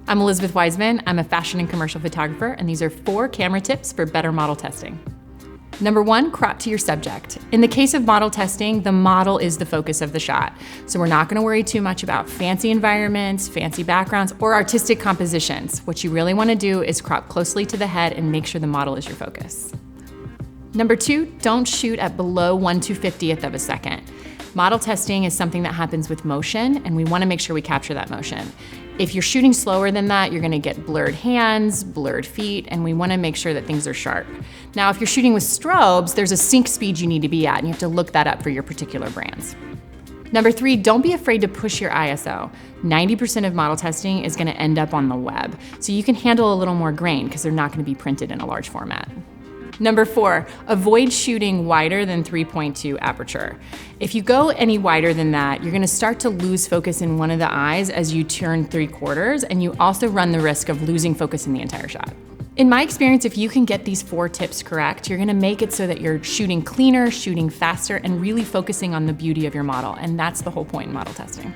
I'm Elizabeth Wiseman. I'm a fashion and commercial photographer, and these are 4 camera tips for better model testing. Number 1, crop to your subject. In the case of model testing, the model is the focus of the shot. So we're not gonna worry too much about fancy environments, fancy backgrounds, or artistic compositions. What you really wanna do is crop closely to the head and make sure the model is your focus. Number 2, don't shoot at below 1/250th of a second. Model testing is something that happens with motion, and we wanna make sure we capture that motion. If you're shooting slower than that, you're gonna get blurred hands, blurred feet, and we wanna make sure that things are sharp. Now, if you're shooting with strobes, there's a sync speed you need to be at, and you have to look that up for your particular brands. Number 3, don't be afraid to push your ISO. 90% of model testing is gonna end up on the web, so you can handle a little more grain because they're not gonna be printed in a large format. Number 4, avoid shooting wider than 3.2 aperture. If you go any wider than that, you're gonna start to lose focus in one of the eyes as you turn 3/4, and you also run the risk of losing focus in the entire shot. In my experience, if you can get these 4 tips correct, you're gonna make it so that you're shooting cleaner, shooting faster, and really focusing on the beauty of your model, and that's the whole point in model testing.